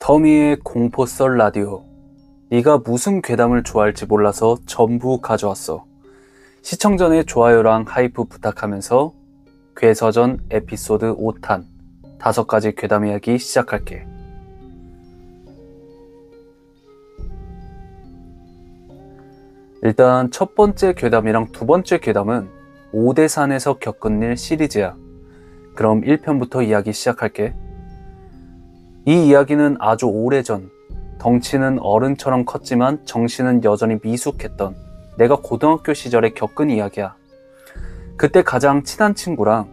터미의 공포썰 라디오. 네가 무슨 괴담을 좋아할지 몰라서 전부 가져왔어. 시청 전에 좋아요랑 하이프 부탁하면서 괴서전 에피소드 5탄 5가지 괴담 이야기 시작할게. 일단 첫 번째 괴담이랑 두 번째 괴담은 오대산에서 겪은 일 시리즈야. 그럼 1편부터 이야기 시작할게. 이 이야기는 아주 오래전, 덩치는 어른처럼 컸지만 정신은 여전히 미숙했던 내가 고등학교 시절에 겪은 이야기야. 그때 가장 친한 친구랑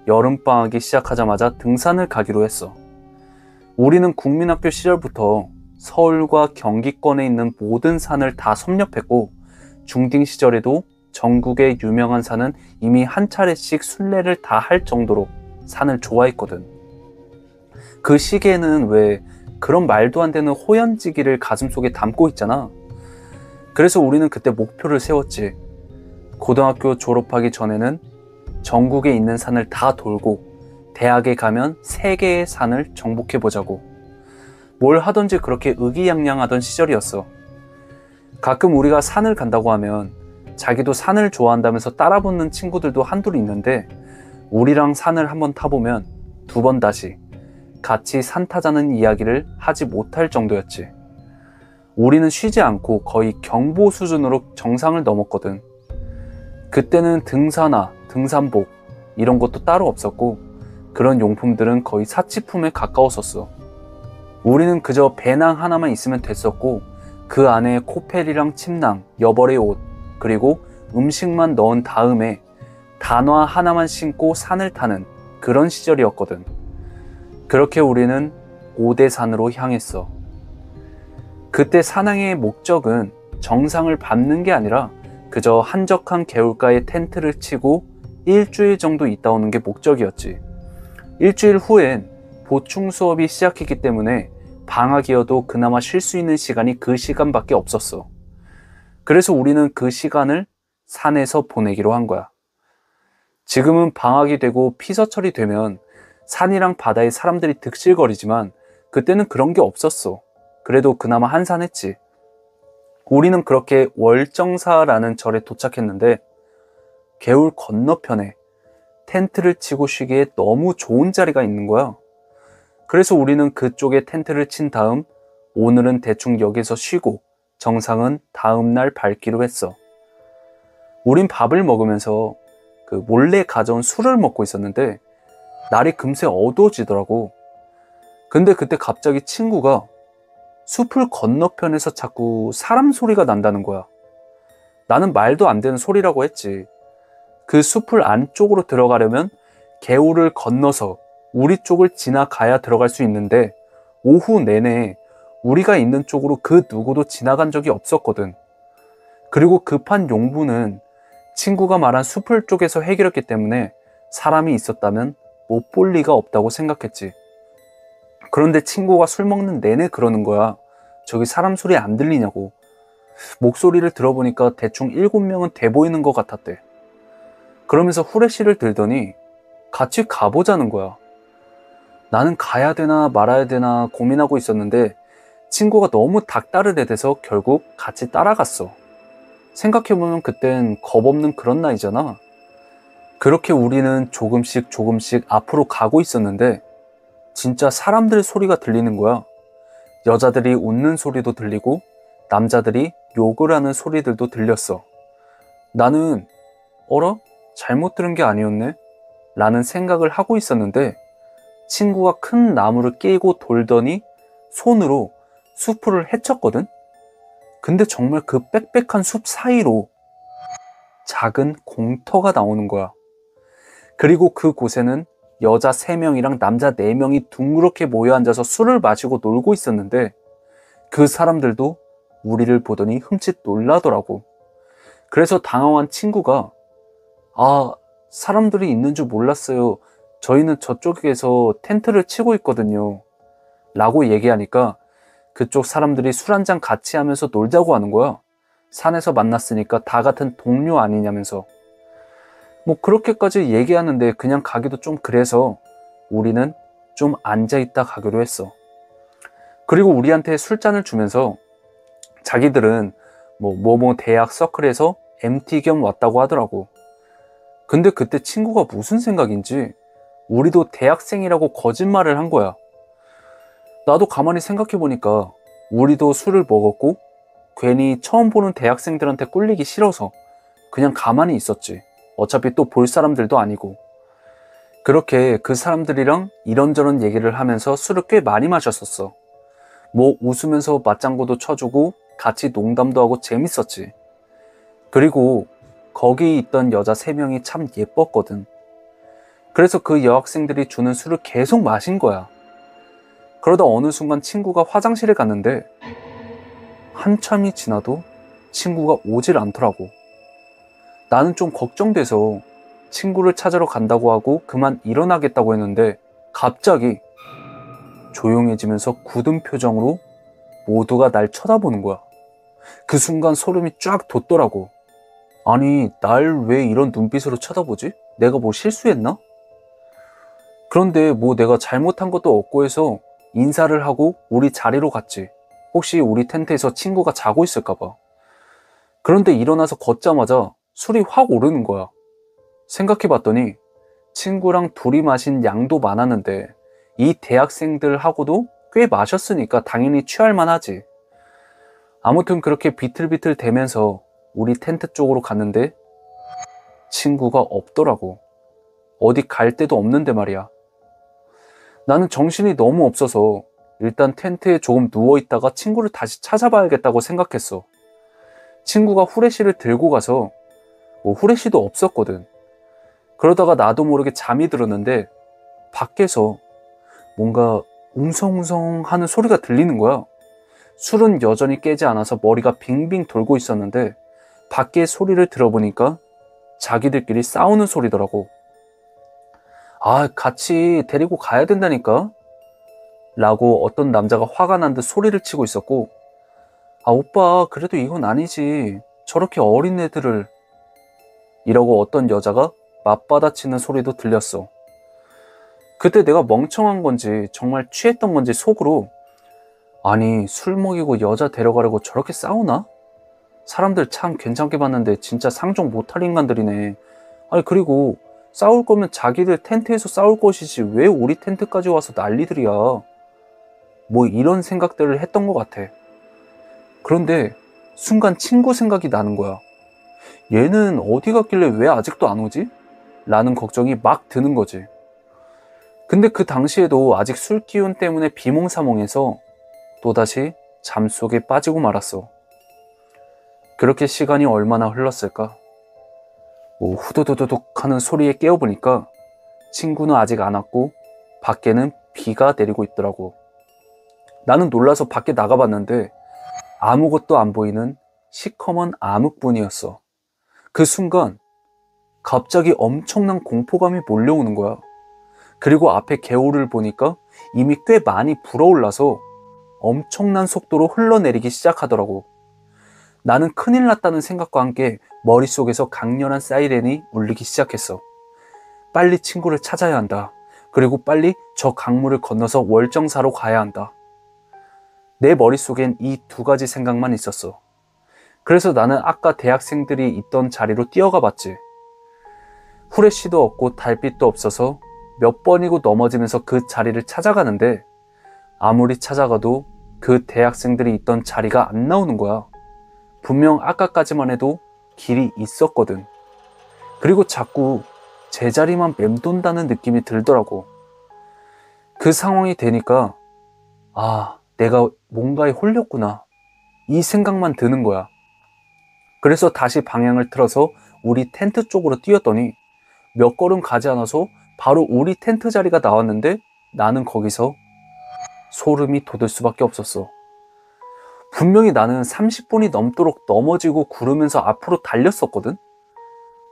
여름방학이 시작하자마자 등산을 가기로 했어. 우리는 국민학교 시절부터 서울과 경기권에 있는 모든 산을 다 섭렵했고, 중딩 시절에도 전국의 유명한 산은 이미 한 차례씩 순례를 다 할 정도로 산을 좋아했거든. 그 시기에는 왜 그런 말도 안 되는 호연지기를 가슴속에 담고 있잖아. 그래서 우리는 그때 목표를 세웠지. 고등학교 졸업하기 전에는 전국에 있는 산을 다 돌고 대학에 가면 3개의 산을 정복해보자고. 뭘 하던지 그렇게 의기양양하던 시절이었어. 가끔 우리가 산을 간다고 하면 자기도 산을 좋아한다면서 따라붙는 친구들도 한둘 있는데, 우리랑 산을 한번 타보면 두 번 다시 같이 산 타자는 이야기를 하지 못할 정도였지. 우리는 쉬지 않고 거의 경보 수준으로 정상을 넘었거든. 그때는 등산화, 등산복 이런 것도 따로 없었고, 그런 용품들은 거의 사치품에 가까웠었어. 우리는 그저 배낭 하나만 있으면 됐었고, 그 안에 코펠이랑 침낭, 여벌의 옷, 그리고 음식만 넣은 다음에 단화 하나만 신고 산을 타는 그런 시절이었거든. 그렇게 우리는 오대산으로 향했어. 그때 산행의 목적은 정상을 밟는 게 아니라 그저 한적한 개울가에 텐트를 치고 일주일 정도 있다 오는 게 목적이었지. 일주일 후엔 보충 수업이 시작했기 때문에 방학이어도 그나마 쉴 수 있는 시간이 그 시간밖에 없었어. 그래서 우리는 그 시간을 산에서 보내기로 한 거야. 지금은 방학이 되고 피서철이 되면 산이랑 바다에 사람들이 득실거리지만 그때는 그런 게 없었어. 그래도 그나마 한산했지. 우리는 그렇게 월정사라는 절에 도착했는데, 개울 건너편에 텐트를 치고 쉬기에 너무 좋은 자리가 있는 거야. 그래서 우리는 그쪽에 텐트를 친 다음 오늘은 대충 여기서 쉬고 정상은 다음날 밟기로 했어. 우린 밥을 먹으면서 몰래 가져온 술을 먹고 있었는데 날이 금세 어두워지더라고. 근데 그때 갑자기 친구가 숲을 건너편에서 자꾸 사람 소리가 난다는 거야. 나는 말도 안 되는 소리라고 했지. 그 숲을 안쪽으로 들어가려면 개울을 건너서 우리 쪽을 지나가야 들어갈 수 있는데, 오후 내내 우리가 있는 쪽으로 그 누구도 지나간 적이 없었거든. 그리고 급한 용부는 친구가 말한 숲을 쪽에서 해결했기 때문에 사람이 있었다면 못 볼 리가 없다고 생각했지. 그런데 친구가 술 먹는 내내 그러는 거야. 저기 사람 소리 안 들리냐고. 목소리를 들어보니까 대충 7명은 돼 보이는 것 같았대. 그러면서 후레쉬를 들더니 같이 가보자는 거야. 나는 가야 되나 말아야 되나 고민하고 있었는데 친구가 너무 닥달을 해대서 결국 같이 따라갔어. 생각해보면 그땐 겁 없는 그런 나이잖아. 그렇게 우리는 조금씩 앞으로 가고 있었는데 진짜 사람들 소리가 들리는 거야. 여자들이 웃는 소리도 들리고 남자들이 욕을 하는 소리들도 들렸어. 나는 어라? 잘못 들은 게 아니었네? 라는 생각을 하고 있었는데, 친구가 큰 나무를 깨고 돌더니 손으로 숲을 헤쳤거든? 근데 정말 그 빽빽한 숲 사이로 작은 공터가 나오는 거야. 그리고 그곳에는 여자 3명이랑 남자 4명이 둥그렇게 모여 앉아서 술을 마시고 놀고 있었는데, 그 사람들도 우리를 보더니 흠칫 놀라더라고. 그래서 당황한 친구가 사람들이 있는 줄 몰랐어요. 저희는 저쪽에서 텐트를 치고 있거든요. 라고 얘기하니까 그쪽 사람들이 술 한잔 같이 하면서 놀자고 하는 거야. 산에서 만났으니까 다 같은 동료 아니냐면서. 뭐 그렇게까지 얘기하는데 그냥 가기도 좀 그래서 우리는 좀 앉아있다 가기로 했어. 그리고 우리한테 술잔을 주면서 자기들은 뭐뭐 대학 서클에서 MT 겸 왔다고 하더라고. 근데 그때 친구가 무슨 생각인지 우리도 대학생이라고 거짓말을 한 거야. 나도 가만히 생각해보니까 우리도 술을 먹었고 괜히 처음 보는 대학생들한테 꿀리기 싫어서 그냥 가만히 있었지. 어차피 또 볼 사람들도 아니고. 그렇게 그 사람들이랑 이런저런 얘기를 하면서 술을 꽤 많이 마셨었어. 뭐 웃으면서 맞장구도 쳐주고 같이 농담도 하고 재밌었지. 그리고 거기 있던 여자 3명이 참 예뻤거든. 그래서 그 여학생들이 주는 술을 계속 마신 거야. 그러다 어느 순간 친구가 화장실에 갔는데 한참이 지나도 친구가 오질 않더라고. 나는 좀 걱정돼서 친구를 찾으러 간다고 하고 그만 일어나겠다고 했는데 갑자기 조용해지면서 굳은 표정으로 모두가 날 쳐다보는 거야. 그 순간 소름이 쫙 돋더라고. 아니, 날 왜 이런 눈빛으로 쳐다보지? 내가 뭐 실수했나? 그런데 뭐 내가 잘못한 것도 없고 해서 인사를 하고 우리 자리로 갔지. 혹시 우리 텐트에서 친구가 자고 있을까봐. 그런데 일어나서 걷자마자 술이 확 오르는 거야. 생각해봤더니 친구랑 둘이 마신 양도 많았는데 이 대학생들하고도 꽤 마셨으니까 당연히 취할 만하지. 아무튼 그렇게 비틀비틀 대면서 우리 텐트 쪽으로 갔는데 친구가 없더라고. 어디 갈 데도 없는데 말이야. 나는 정신이 너무 없어서 일단 텐트에 조금 누워있다가 친구를 다시 찾아봐야겠다고 생각했어. 친구가 후레쉬를 들고 가서 후레쉬도 없었거든. 그러다가 나도 모르게 잠이 들었는데 밖에서 뭔가 웅성웅성 하는 소리가 들리는 거야. 술은 여전히 깨지 않아서 머리가 빙빙 돌고 있었는데 밖에 소리를 들어보니까 자기들끼리 싸우는 소리더라고. 아, 같이 데리고 가야 된다니까? 라고 어떤 남자가 화가 난 듯 소리를 치고 있었고, 아, 오빠, 그래도 이건 아니지. 저렇게 어린 애들을. 이러고 어떤 여자가 맞받아치는 소리도 들렸어. 그때 내가 멍청한 건지 정말 취했던 건지 속으로, 아니, 술 먹이고 여자 데려가려고 저렇게 싸우나? 사람들 참 괜찮게 봤는데 진짜 상종 못할 인간들이네. 아니, 그리고 싸울 거면 자기들 텐트에서 싸울 것이지 왜 우리 텐트까지 와서 난리들이야. 뭐 이런 생각들을 했던 것 같아. 그런데 순간 친구 생각이 나는 거야. 얘는 어디 갔길래 왜 아직도 안 오지? 라는 걱정이 막 드는 거지. 근데 그 당시에도 아직 술 기운 때문에 비몽사몽해서 또다시 잠속에 빠지고 말았어. 그렇게 시간이 얼마나 흘렀을까? 후두두둑 하는 소리에 깨어보니까 친구는 아직 안 왔고 밖에는 비가 내리고 있더라고. 나는 놀라서 밖에 나가봤는데 아무것도 안 보이는 시커먼 암흑뿐이었어. 그 순간 갑자기 엄청난 공포감이 몰려오는 거야. 그리고 앞에 개울을 보니까 이미 꽤 많이 불어올라서 엄청난 속도로 흘러내리기 시작하더라고. 나는 큰일 났다는 생각과 함께 머릿속에서 강렬한 사이렌이 울리기 시작했어. 빨리 친구를 찾아야 한다. 그리고 빨리 저 강물을 건너서 월정사로 가야 한다. 내 머릿속엔 이 2가지 생각만 있었어. 그래서 나는 아까 대학생들이 있던 자리로 뛰어가 봤지. 후레쉬도 없고 달빛도 없어서 몇 번이고 넘어지면서 그 자리를 찾아가는데 아무리 찾아가도 그 대학생들이 있던 자리가 안 나오는 거야. 분명 아까까지만 해도 길이 있었거든. 그리고 자꾸 제자리만 맴돈다는 느낌이 들더라고. 그 상황이 되니까 아, 내가 뭔가에 홀렸구나. 이 생각만 드는 거야. 그래서 다시 방향을 틀어서 우리 텐트 쪽으로 뛰었더니 몇 걸음 가지 않아서 바로 우리 텐트 자리가 나왔는데 나는 거기서 소름이 돋을 수밖에 없었어. 분명히 나는 30분이 넘도록 넘어지고 구르면서 앞으로 달렸었거든?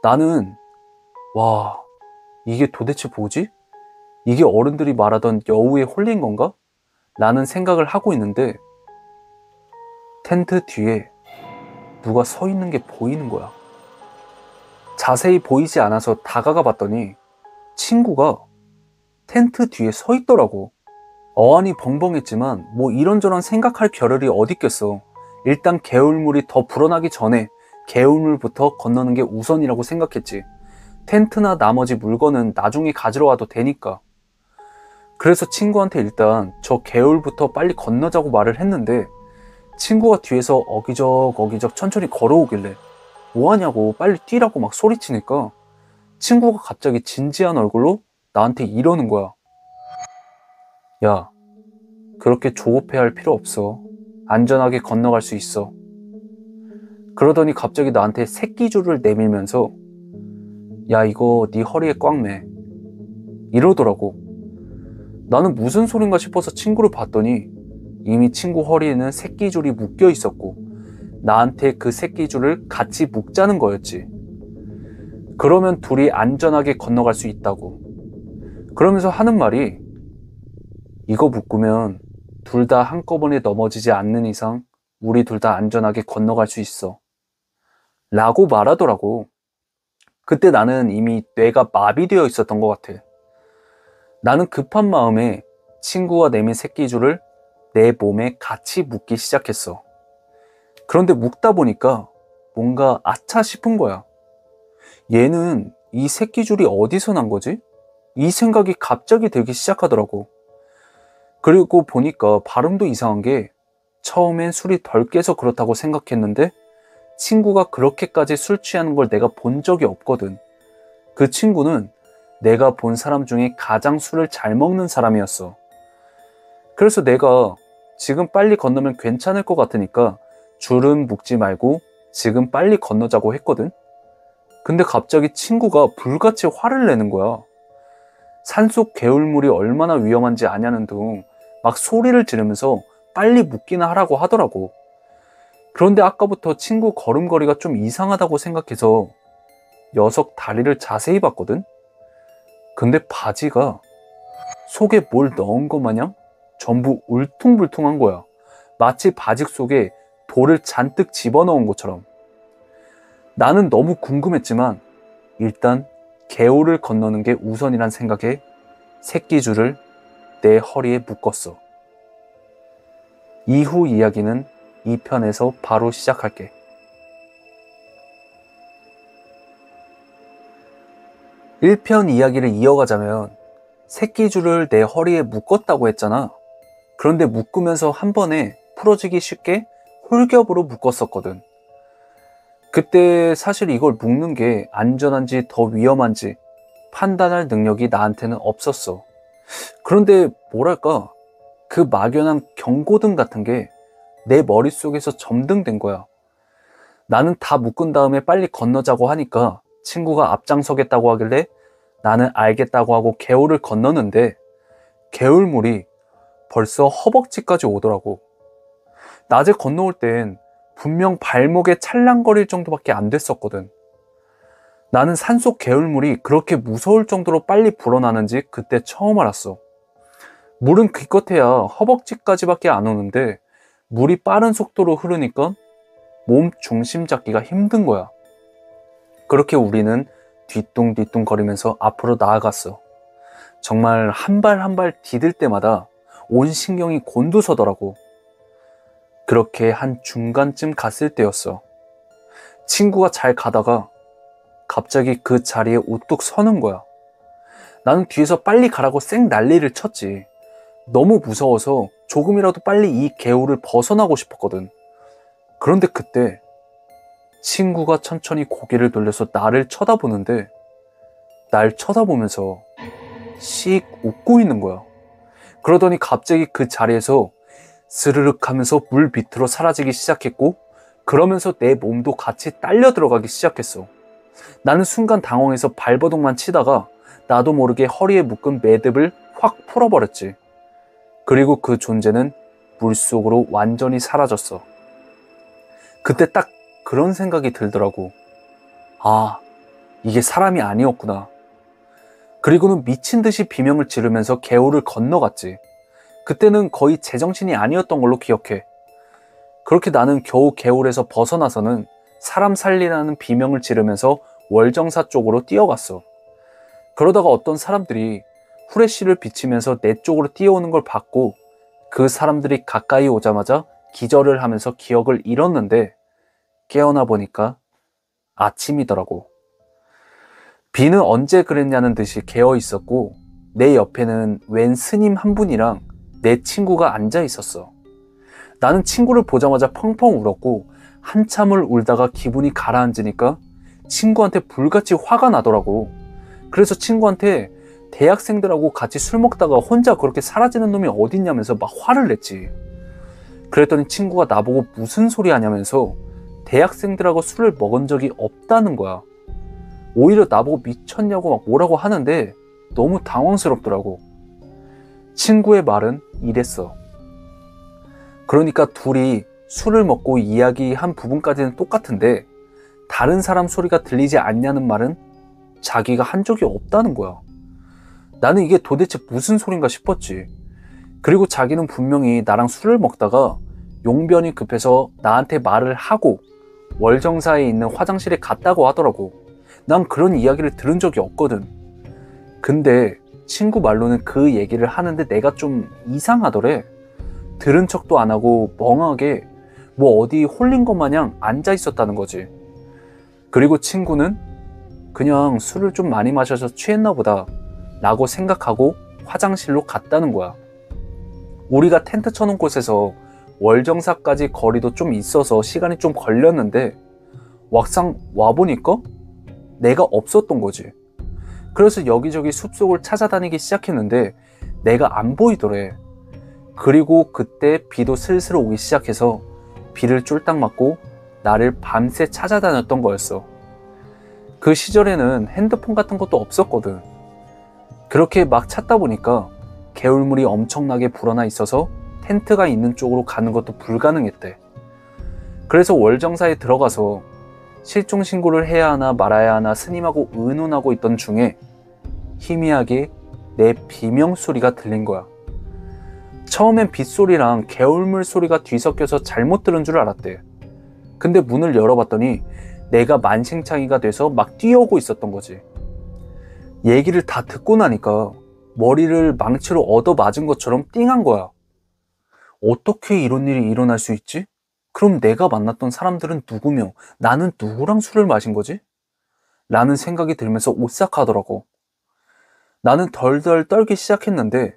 나는 와, 이게 도대체 뭐지? 이게 어른들이 말하던 여우에 홀린 건가? 라는 생각을 하고 있는데 텐트 뒤에 누가 서 있는 게 보이는 거야. 자세히 보이지 않아서 다가가 봤더니 친구가 텐트 뒤에 서 있더라고. 어안이 벙벙했지만 뭐 이런저런 생각할 겨를이 어딨겠어. 일단 개울물이 더 불어나기 전에 개울물부터 건너는 게 우선이라고 생각했지. 텐트나 나머지 물건은 나중에 가지러 와도 되니까. 그래서 친구한테 일단 저 개울부터 빨리 건너자고 말을 했는데 친구가 뒤에서 어기적 천천히 걸어오길래 뭐하냐고 빨리 뛰라고 막 소리치니까 친구가 갑자기 진지한 얼굴로 나한테 이러는 거야. 야, 그렇게 조급해할 필요 없어. 안전하게 건너갈 수 있어. 그러더니 갑자기 나한테 새끼줄을 내밀면서 야, 이거 네 허리에 꽉 매. 이러더라고. 나는 무슨 소린가 싶어서 친구를 봤더니 이미 친구 허리에는 새끼줄이 묶여 있었고 나한테 그 새끼줄을 같이 묶자는 거였지. 그러면 둘이 안전하게 건너갈 수 있다고. 그러면서 하는 말이 이거 묶으면 둘 다 한꺼번에 넘어지지 않는 이상 우리 둘 다 안전하게 건너갈 수 있어. 라고 말하더라고. 그때 나는 이미 뇌가 마비되어 있었던 것 같아. 나는 급한 마음에 친구가 내민 새끼줄을 내 몸에 같이 묶기 시작했어. 그런데 묶다 보니까 뭔가 아차 싶은 거야. 얘는 이 새끼줄이 어디서 난 거지? 이 생각이 갑자기 들기 시작하더라고. 그리고 보니까 발음도 이상한 게 처음엔 술이 덜 깨서 그렇다고 생각했는데 친구가 그렇게까지 술 취하는 걸 내가 본 적이 없거든. 그 친구는 내가 본 사람 중에 가장 술을 잘 먹는 사람이었어. 그래서 내가 지금 빨리 건너면 괜찮을 것 같으니까 줄은 묶지 말고 지금 빨리 건너자고 했거든. 근데 갑자기 친구가 불같이 화를 내는 거야. 산속 개울물이 얼마나 위험한지 아냐는 둥 막 소리를 지르면서 빨리 묶기나 하라고 하더라고. 그런데 아까부터 친구 걸음걸이가 좀 이상하다고 생각해서 녀석 다리를 자세히 봤거든. 근데 바지가 속에 뭘 넣은 것 마냥 전부 울퉁불퉁한 거야. 마치 바지 속에 돌을 잔뜩 집어넣은 것처럼. 나는 너무 궁금했지만 일단 개울을 건너는 게 우선이란 생각에 새끼줄을 내 허리에 묶었어. 이후 이야기는 2편에서 바로 시작할게. 1편 이야기를 이어가자면 새끼줄을 내 허리에 묶었다고 했잖아. 그런데 묶으면서 한 번에 풀어지기 쉽게 홀겹으로 묶었었거든. 그때 사실 이걸 묶는 게 안전한지 더 위험한지 판단할 능력이 나한테는 없었어. 그런데 뭐랄까, 그 막연한 경고등 같은 게 내 머릿속에서 점등된 거야. 나는 다 묶은 다음에 빨리 건너자고 하니까 친구가 앞장서겠다고 하길래 나는 알겠다고 하고 개울을 건너는데 개울물이 벌써 허벅지까지 오더라고. 낮에 건너올 땐 분명 발목에 찰랑거릴 정도밖에 안 됐었거든. 나는 산속 개울물이 그렇게 무서울 정도로 빨리 불어나는지 그때 처음 알았어. 물은 기껏해야 허벅지까지밖에 안 오는데 물이 빠른 속도로 흐르니까 몸 중심 잡기가 힘든 거야. 그렇게 우리는 뒤뚱뒤뚱 거리면서 앞으로 나아갔어. 정말 한 발 한 발 디딜 때마다 온 신경이 곤두서더라고. 그렇게 한 중간쯤 갔을 때였어. 친구가 잘 가다가 갑자기 그 자리에 우뚝 서는 거야. 나는 뒤에서 빨리 가라고 쌩 난리를 쳤지. 너무 무서워서 조금이라도 빨리 이 개울을 벗어나고 싶었거든. 그런데 그때 친구가 천천히 고개를 돌려서 나를 쳐다보는데 날 쳐다보면서 씩 웃고 있는 거야. 그러더니 갑자기 그 자리에서 스르륵 하면서 물 밑으로 사라지기 시작했고 그러면서 내 몸도 같이 딸려 들어가기 시작했어. 나는 순간 당황해서 발버둥만 치다가 나도 모르게 허리에 묶은 매듭을 확 풀어버렸지. 그리고 그 존재는 물속으로 완전히 사라졌어. 그때 딱 그런 생각이 들더라고. 아, 이게 사람이 아니었구나. 그리고는 미친 듯이 비명을 지르면서 개울을 건너갔지. 그때는 거의 제정신이 아니었던 걸로 기억해. 그렇게 나는 겨우 개울에서 벗어나서는 사람 살리라는 비명을 지르면서 월정사 쪽으로 뛰어갔어. 그러다가 어떤 사람들이 후레쉬를 비치면서 내 쪽으로 뛰어오는 걸 봤고 그 사람들이 가까이 오자마자 기절을 하면서 기억을 잃었는데 깨어나 보니까 아침이더라고. 비는 언제 그랬냐는 듯이 개어 있었고 내 옆에는 웬 스님 한 분이랑 내 친구가 앉아 있었어. 나는 친구를 보자마자 펑펑 울었고 한참을 울다가 기분이 가라앉으니까 친구한테 불같이 화가 나더라고. 그래서 친구한테 대학생들하고 같이 술 먹다가 혼자 그렇게 사라지는 놈이 어딨냐면서 막 화를 냈지. 그랬더니 친구가 나보고 무슨 소리 하냐면서 대학생들하고 술을 먹은 적이 없다는 거야. 오히려 나보고 미쳤냐고 막 뭐라고 하는데 너무 당황스럽더라고. 친구의 말은 이랬어. 그러니까 둘이 술을 먹고 이야기한 부분까지는 똑같은데 다른 사람 소리가 들리지 않냐는 말은 자기가 한 적이 없다는 거야. 나는 이게 도대체 무슨 소린가 싶었지. 그리고 자기는 분명히 나랑 술을 먹다가 용변이 급해서 나한테 말을 하고 월정사에 있는 화장실에 갔다고 하더라고. 난 그런 이야기를 들은 적이 없거든. 근데 친구 말로는 그 얘기를 하는데 내가 좀 이상하더래. 들은 척도 안 하고 멍하게 뭐 어디 홀린 것 마냥 앉아 있었다는 거지. 그리고 친구는 그냥 술을 좀 많이 마셔서 취했나 보다 라고 생각하고 화장실로 갔다는 거야. 우리가 텐트 쳐놓은 곳에서 월정사까지 거리도 좀 있어서 시간이 좀 걸렸는데 막상 와보니까 내가 없었던 거지. 그래서 여기저기 숲속을 찾아다니기 시작했는데 내가 안 보이더래. 그리고 그때 비도 슬슬 오기 시작해서 비를 쫄딱 맞고 나를 밤새 찾아다녔던 거였어. 그 시절에는 핸드폰 같은 것도 없었거든. 그렇게 막 찾다 보니까 개울물이 엄청나게 불어나 있어서 텐트가 있는 쪽으로 가는 것도 불가능했대. 그래서 월정사에 들어가서 실종 신고를 해야 하나 말아야 하나 스님하고 의논하고 있던 중에 희미하게 내 비명 소리가 들린 거야. 처음엔 빗소리랑 개울물 소리가 뒤섞여서 잘못 들은 줄 알았대. 근데 문을 열어봤더니 내가 만신창이가 돼서 막 뛰어오고 있었던 거지. 얘기를 다 듣고 나니까 머리를 망치로 얻어맞은 것처럼 띵한 거야. 어떻게 이런 일이 일어날 수 있지? 그럼 내가 만났던 사람들은 누구며 나는 누구랑 술을 마신 거지? 라는 생각이 들면서 오싹하더라고. 나는 덜덜 떨기 시작했는데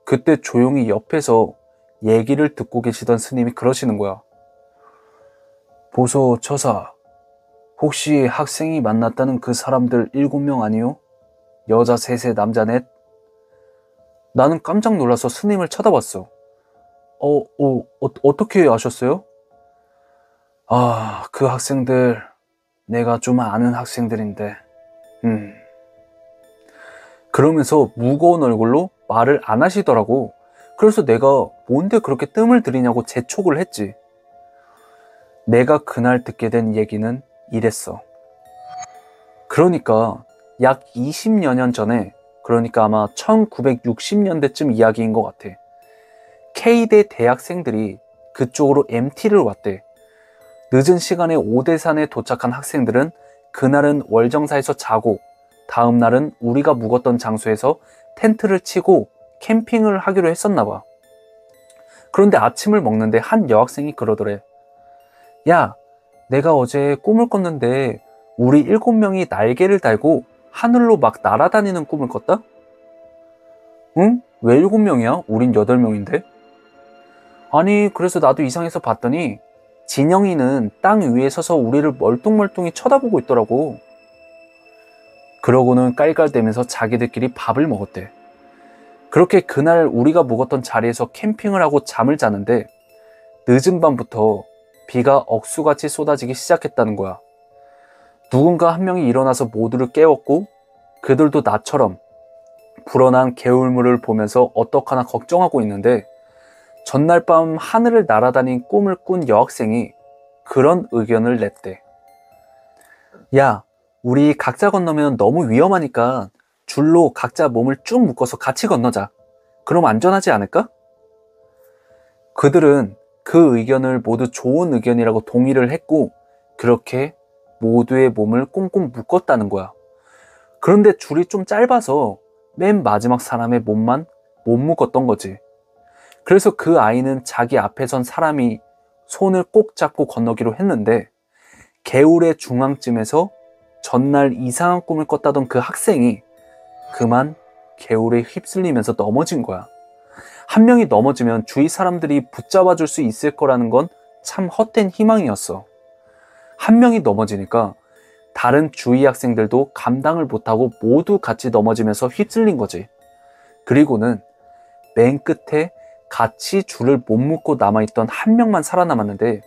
그때 조용히 옆에서 얘기를 듣고 계시던 스님이 그러시는 거야. 보소 처사, 혹시 학생이 만났다는 그 사람들 7명 아니요? 여자 3, 남자 4? 나는 깜짝 놀라서 스님을 쳐다봤어. 어떻게 아셨어요? 그 학생들 내가 좀 아는 학생들인데 그러면서 무거운 얼굴로 말을 안 하시더라고. 그래서 내가 뭔데 그렇게 뜸을 들이냐고 재촉을 했지. 내가 그날 듣게 된 얘기는 이랬어. 그러니까 약 20여 년 전에, 그러니까 아마 1960년대쯤 이야기인 것 같아. K대 대학생들이 그쪽으로 MT를 왔대. 늦은 시간에 오대산에 도착한 학생들은 그날은 월정사에서 자고 다음 날은 우리가 묵었던 장소에서 텐트를 치고 캠핑을 하기로 했었나 봐. 그런데 아침을 먹는데 한 여학생이 그러더래. 야, 내가 어제 꿈을 꿨는데 우리 7명이 날개를 달고 하늘로 막 날아다니는 꿈을 꿨다? 응? 왜 7명이야? 우린 8명인데? 아니, 그래서 나도 이상해서 봤더니 진영이는 땅 위에 서서 우리를 멀뚱멀뚱히 쳐다보고 있더라고. 그러고는 깔깔대면서 자기들끼리 밥을 먹었대. 그렇게 그날 우리가 묵었던 자리에서 캠핑을 하고 잠을 자는데 늦은 밤부터 비가 억수같이 쏟아지기 시작했다는 거야. 누군가 한 명이 일어나서 모두를 깨웠고 그들도 나처럼 불어난 개울물을 보면서 어떡하나 걱정하고 있는데 전날 밤 하늘을 날아다닌 꿈을 꾼 여학생이 그런 의견을 냈대. 야, 우리 각자 건너면 너무 위험하니까 줄로 각자 몸을 쭉 묶어서 같이 건너자. 그럼 안전하지 않을까? 그들은 그 의견을 모두 좋은 의견이라고 동의를 했고 그렇게 모두의 몸을 꽁꽁 묶었다는 거야. 그런데 줄이 좀 짧아서 맨 마지막 사람의 몸만 못 묶었던 거지. 그래서 그 아이는 자기 앞에 선 사람이 손을 꼭 잡고 건너기로 했는데 개울의 중앙쯤에서 전날 이상한 꿈을 꿨다던 그 학생이 그만 개울에 휩쓸리면서 넘어진 거야. 한 명이 넘어지면 주위 사람들이 붙잡아 줄 수 있을 거라는 건 참 헛된 희망이었어. 한 명이 넘어지니까 다른 주위 학생들도 감당을 못하고 모두 같이 넘어지면서 휩쓸린 거지. 그리고는 맨 끝에 같이 줄을 못 묶고 남아있던 한 명만 살아남았는데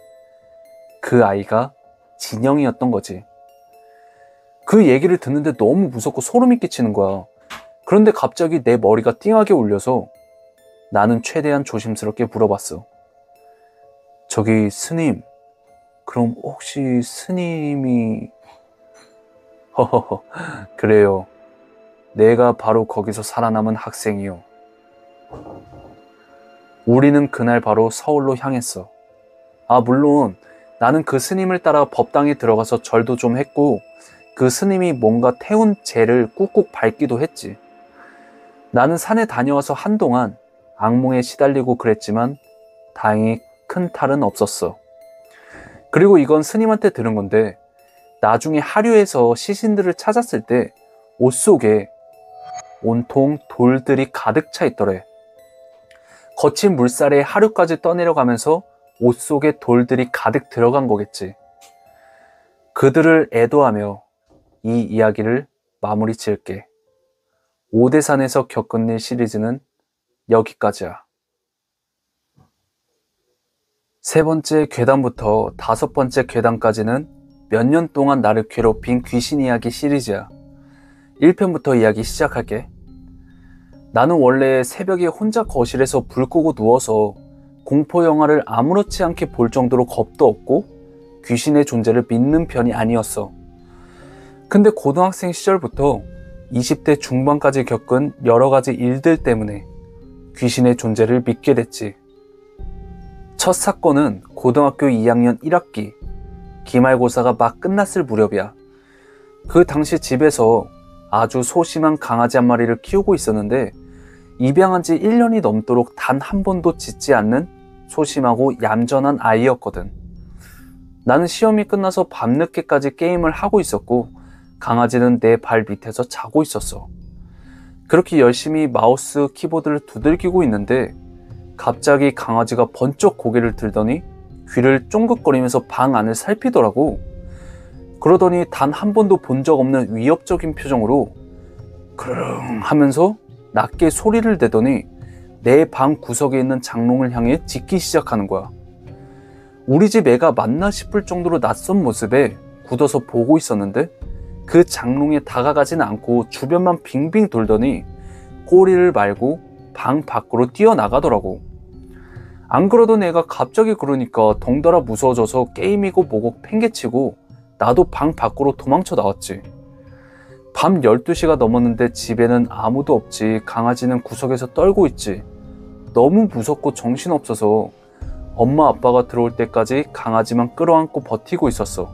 그 아이가 진영이었던 거지. 그 얘기를 듣는데 너무 무섭고 소름이 끼치는 거야. 그런데 갑자기 내 머리가 띵하게 울려서 나는 최대한 조심스럽게 물어봤어. 저기 스님, 그럼 혹시 스님이... 허허허, 그래요. 내가 바로 거기서 살아남은 학생이요. 우리는 그날 바로 서울로 향했어. 물론 나는 그 스님을 따라 법당에 들어가서 절도 좀 했고 그 스님이 뭔가 태운 재를 꾹꾹 밟기도 했지. 나는 산에 다녀와서 한동안 악몽에 시달리고 그랬지만 다행히 큰 탈은 없었어. 그리고 이건 스님한테 들은 건데 나중에 하류에서 시신들을 찾았을 때 옷 속에 온통 돌들이 가득 차 있더래. 거친 물살에 하류까지 떠내려가면서 옷 속에 돌들이 가득 들어간 거겠지. 그들을 애도하며 이 이야기를 마무리 지을게. 오대산에서 겪은 일 시리즈는 여기까지야. 세 번째 괴담부터 다섯 번째 괴담까지는 몇 년 동안 나를 괴롭힌 귀신 이야기 시리즈야. 1편부터 이야기 시작할게. 나는 원래 새벽에 혼자 거실에서 불 끄고 누워서 공포 영화를 아무렇지 않게 볼 정도로 겁도 없고 귀신의 존재를 믿는 편이 아니었어. 근데 고등학생 시절부터 20대 중반까지 겪은 여러 가지 일들 때문에 귀신의 존재를 믿게 됐지. 첫 사건은 고등학교 2학년 1학기 기말고사가 막 끝났을 무렵이야. 그 당시 집에서 아주 소심한 강아지 한 마리를 키우고 있었는데 입양한 지 1년이 넘도록 단 한 번도 짖지 않는 소심하고 얌전한 아이였거든. 나는 시험이 끝나서 밤늦게까지 게임을 하고 있었고 강아지는 내 발 밑에서 자고 있었어. 그렇게 열심히 마우스 키보드를 두들기고 있는데 갑자기 강아지가 번쩍 고개를 들더니 귀를 쫑긋거리면서 방 안을 살피더라고. 그러더니 단 한 번도 본 적 없는 위협적인 표정으로 그르릉 하면서 낮게 소리를 내더니 내 방 구석에 있는 장롱을 향해 짖기 시작하는 거야. 우리 집 애가 맞나 싶을 정도로 낯선 모습에 굳어서 보고 있었는데 그 장롱에 다가가지는 않고 주변만 빙빙 돌더니 꼬리를 말고 방 밖으로 뛰어나가더라고. 안 그러던 애가 갑자기 그러니까 덩달아 무서워져서 게임이고 뭐고 팽개치고 나도 방 밖으로 도망쳐 나왔지. 밤 12시가 넘었는데 집에는 아무도 없지. 강아지는 구석에서 떨고 있지. 너무 무섭고 정신없어서 엄마 아빠가 들어올 때까지 강아지만 끌어안고 버티고 있었어.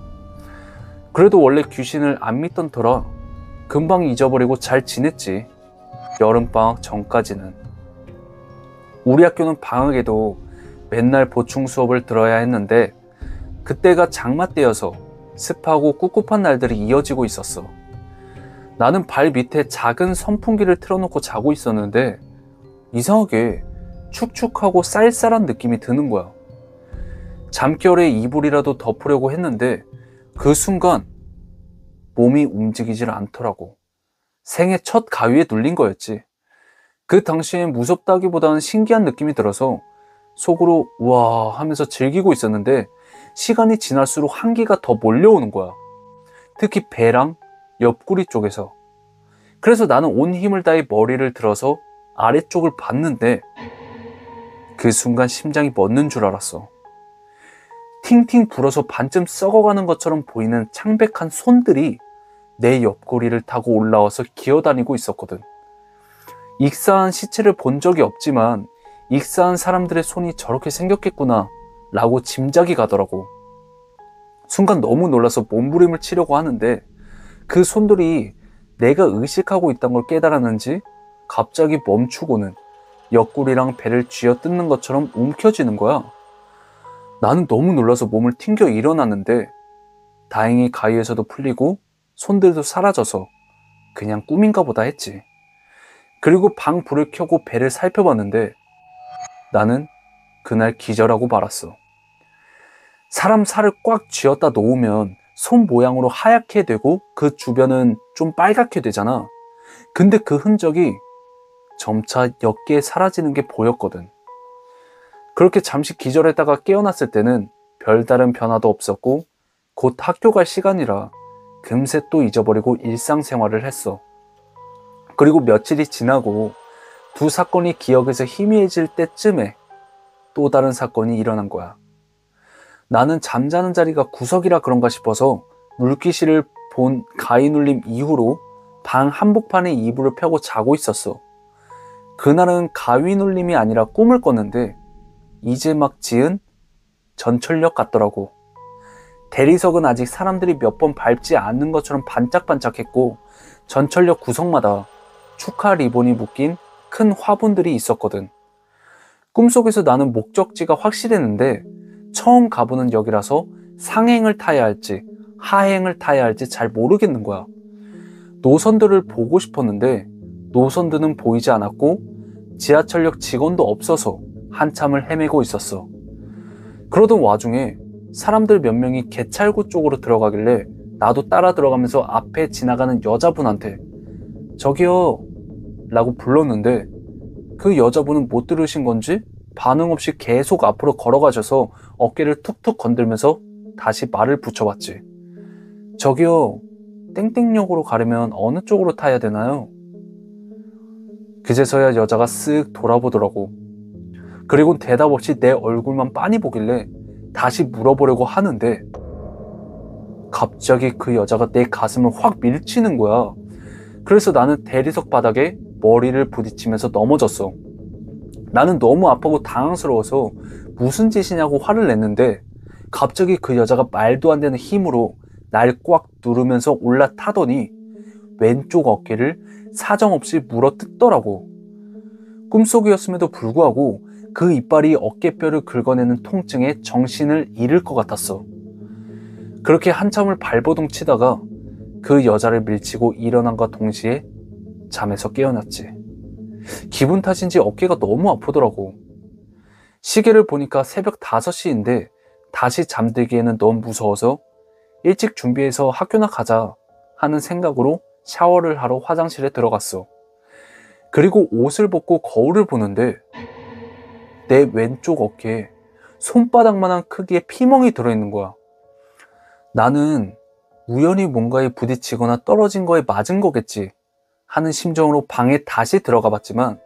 그래도 원래 귀신을 안 믿던 터라 금방 잊어버리고 잘 지냈지. 여름방학 전까지는. 우리 학교는 방학에도 맨날 보충 수업을 들어야 했는데 그때가 장마 때여서 습하고 꿉꿉한 날들이 이어지고 있었어. 나는 발 밑에 작은 선풍기를 틀어놓고 자고 있었는데 이상하게 축축하고 쌀쌀한 느낌이 드는 거야. 잠결에 이불이라도 덮으려고 했는데 그 순간 몸이 움직이질 않더라고. 생애 첫 가위에 눌린 거였지. 그 당시엔 무섭다기보다는 신기한 느낌이 들어서 속으로 우와 하면서 즐기고 있었는데 시간이 지날수록 한기가 더 몰려오는 거야. 특히 배랑 옆구리 쪽에서. 그래서 나는 온 힘을 다해 머리를 들어서 아래쪽을 봤는데 그 순간 심장이 멎는 줄 알았어. 팅팅 불어서 반쯤 썩어가는 것처럼 보이는 창백한 손들이 내 옆구리를 타고 올라와서 기어다니고 있었거든. 익사한 시체를 본 적이 없지만 익사한 사람들의 손이 저렇게 생겼겠구나 라고 짐작이 가더라고. 순간 너무 놀라서 몸부림을 치려고 하는데 그 손들이 내가 의식하고 있다는 걸 깨달았는지 갑자기 멈추고는 옆구리랑 배를 쥐어뜯는 것처럼 움켜쥐는 거야. 나는 너무 놀라서 몸을 튕겨 일어났는데 다행히 가위에서도 풀리고 손들도 사라져서 그냥 꿈인가 보다 했지. 그리고 방 불을 켜고 배를 살펴봤는데 나는 그날 기절하고 말았어. 사람 살을 꽉 쥐었다 놓으면 손 모양으로 하얗게 되고 그 주변은 좀 빨갛게 되잖아. 근데 그 흔적이 점차 옅게 사라지는 게 보였거든. 그렇게 잠시 기절했다가 깨어났을 때는 별다른 변화도 없었고 곧 학교 갈 시간이라 금세 또 잊어버리고 일상생활을 했어. 그리고 며칠이 지나고 두 사건이 기억에서 희미해질 때쯤에 또 다른 사건이 일어난 거야. 나는 잠자는 자리가 구석이라 그런가 싶어서 물귀신을 본 가위 눌림 이후로 방 한복판에 이불을 펴고 자고 있었어. 그날은 가위 눌림이 아니라 꿈을 꿨는데 이제 막 지은 전철역 같더라고. 대리석은 아직 사람들이 몇 번 밟지 않는 것처럼 반짝반짝했고 전철역 구석마다 축하 리본이 묶인 큰 화분들이 있었거든. 꿈속에서 나는 목적지가 확실했는데 처음 가보는 역이라서 상행을 타야 할지 하행을 타야 할지 잘 모르겠는 거야. 노선들을 보고 싶었는데 노선들은 보이지 않았고 지하철역 직원도 없어서 한참을 헤매고 있었어. 그러던 와중에 사람들 몇 명이 개찰구 쪽으로 들어가길래 나도 따라 들어가면서 앞에 지나가는 여자분한테 저기요 라고 불렀는데 그 여자분은 못 들으신 건지 반응 없이 계속 앞으로 걸어가셔서 어깨를 툭툭 건들면서 다시 말을 붙여봤지. 저기요, 땡땡역으로 가려면 어느 쪽으로 타야 되나요? 그제서야 여자가 쓱 돌아보더라고. 그리고 대답 없이 내 얼굴만 빤히 보길래 다시 물어보려고 하는데 갑자기 그 여자가 내 가슴을 확 밀치는 거야. 그래서 나는 대리석 바닥에 머리를 부딪히면서 넘어졌어. 나는 너무 아프고 당황스러워서 무슨 짓이냐고 화를 냈는데 갑자기 그 여자가 말도 안 되는 힘으로 날 꽉 누르면서 올라타더니 왼쪽 어깨를 사정없이 물어뜯더라고. 꿈속이었음에도 불구하고 그 이빨이 어깨뼈를 긁어내는 통증에 정신을 잃을 것 같았어. 그렇게 한참을 발버둥 치다가 그 여자를 밀치고 일어난과 동시에 잠에서 깨어났지. 기분 탓인지 어깨가 너무 아프더라고. 시계를 보니까 새벽 5시인데 다시 잠들기에는 너무 무서워서 일찍 준비해서 학교나 가자 하는 생각으로 샤워를 하러 화장실에 들어갔어. 그리고 옷을 벗고 거울을 보는데 내 왼쪽 어깨에 손바닥만한 크기의 피멍이 들어있는 거야. 나는 우연히 뭔가에 부딪히거나 떨어진 거에 맞은 거겠지 하는 심정으로 방에 다시 들어가 봤지만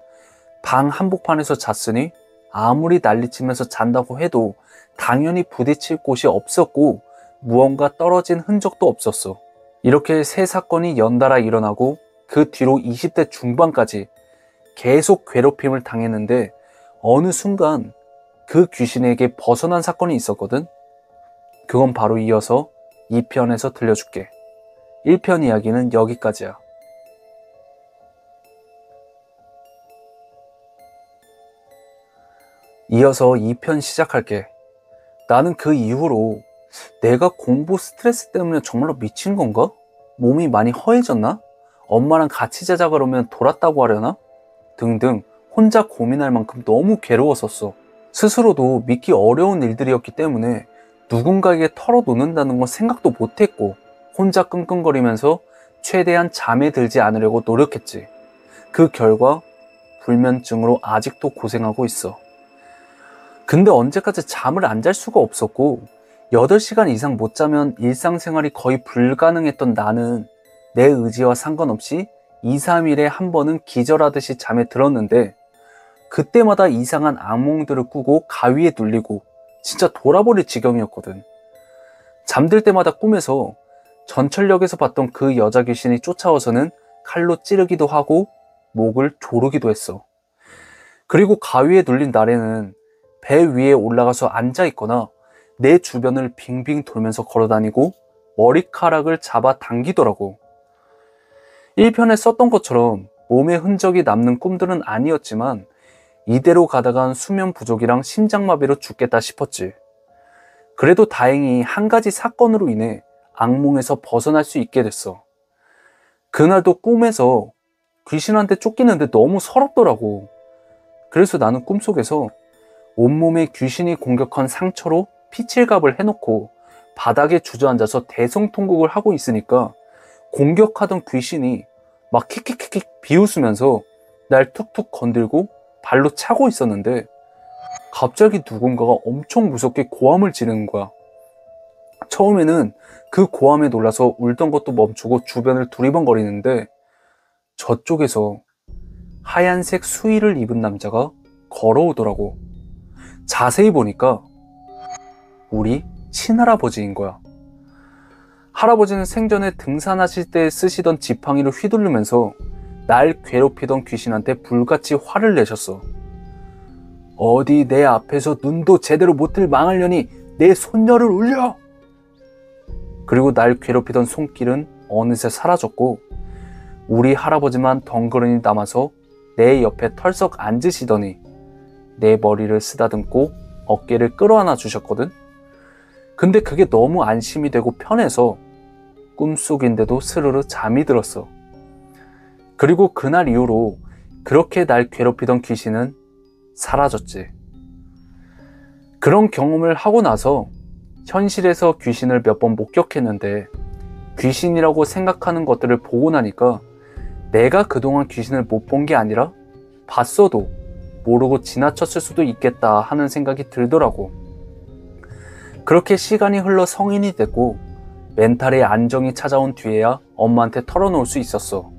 방 한복판에서 잤으니 아무리 난리치면서 잔다고 해도 당연히 부딪힐 곳이 없었고 무언가 떨어진 흔적도 없었어. 이렇게 세 사건이 연달아 일어나고 그 뒤로 20대 중반까지 계속 괴롭힘을 당했는데 어느 순간 그 귀신에게 벗어난 사건이 있었거든. 그건 바로 이어서 2편에서 들려줄게. 1편 이야기는 여기까지야. 이어서 2편 시작할게. 나는 그 이후로 내가 공부 스트레스 때문에 정말로 미친 건가? 몸이 많이 허해졌나? 엄마랑 같이 자자 그러면 돌았다고 하려나? 등등 혼자 고민할 만큼 너무 괴로웠었어. 스스로도 믿기 어려운 일들이었기 때문에 누군가에게 털어놓는다는 건 생각도 못했고 혼자 끙끙거리면서 최대한 잠에 들지 않으려고 노력했지. 그 결과 불면증으로 아직도 고생하고 있어. 근데 언제까지 잠을 안 잘 수가 없었고 8시간 이상 못 자면 일상생활이 거의 불가능했던 나는 내 의지와 상관없이 2, 3일에 한 번은 기절하듯이 잠에 들었는데 그때마다 이상한 악몽들을 꾸고 가위에 눌리고 진짜 돌아버릴 지경이었거든. 잠들 때마다 꿈에서 전철역에서 봤던 그 여자 귀신이 쫓아와서는 칼로 찌르기도 하고 목을 조르기도 했어. 그리고 가위에 눌린 날에는 배 위에 올라가서 앉아 있거나 내 주변을 빙빙 돌면서 걸어다니고 머리카락을 잡아 당기더라고. 1편에 썼던 것처럼 몸에 흔적이 남는 꿈들은 아니었지만 이대로 가다간 수면 부족이랑 심장마비로 죽겠다 싶었지. 그래도 다행히 한 가지 사건으로 인해 악몽에서 벗어날 수 있게 됐어. 그날도 꿈에서 귀신한테 쫓기는데 너무 서럽더라고. 그래서 나는 꿈속에서 온몸에 귀신이 공격한 상처로 피칠갑을 해놓고 바닥에 주저앉아서 대성통곡을 하고 있으니까 공격하던 귀신이 막 킥킥킥킥 비웃으면서 날 툭툭 건들고 발로 차고 있었는데 갑자기 누군가가 엄청 무섭게 고함을 지르는 거야. 처음에는 그 고함에 놀라서 울던 것도 멈추고 주변을 두리번거리는데 저쪽에서 하얀색 수의를 입은 남자가 걸어오더라고. 자세히 보니까 우리 친할아버지인 거야. 할아버지는 생전에 등산하실 때 쓰시던 지팡이를 휘두르면서 날 괴롭히던 귀신한테 불같이 화를 내셨어. 어디 내 앞에서 눈도 제대로 못 뜰 망하려니 내 손녀를 울려! 그리고 날 괴롭히던 손길은 어느새 사라졌고 우리 할아버지만 덩그러니 남아서 내 옆에 털썩 앉으시더니 내 머리를 쓰다듬고 어깨를 끌어안아 주셨거든. 근데 그게 너무 안심이 되고 편해서 꿈속인데도 스르르 잠이 들었어. 그리고 그날 이후로 그렇게 날 괴롭히던 귀신은 사라졌지. 그런 경험을 하고 나서 현실에서 귀신을 몇 번 목격했는데 귀신이라고 생각하는 것들을 보고 나니까 내가 그동안 귀신을 못 본 게 아니라 봤어도 모르고 지나쳤을 수도 있겠다 하는 생각이 들더라고. 그렇게 시간이 흘러 성인이 됐고 멘탈에 안정이 찾아온 뒤에야 엄마한테 털어놓을 수 있었어.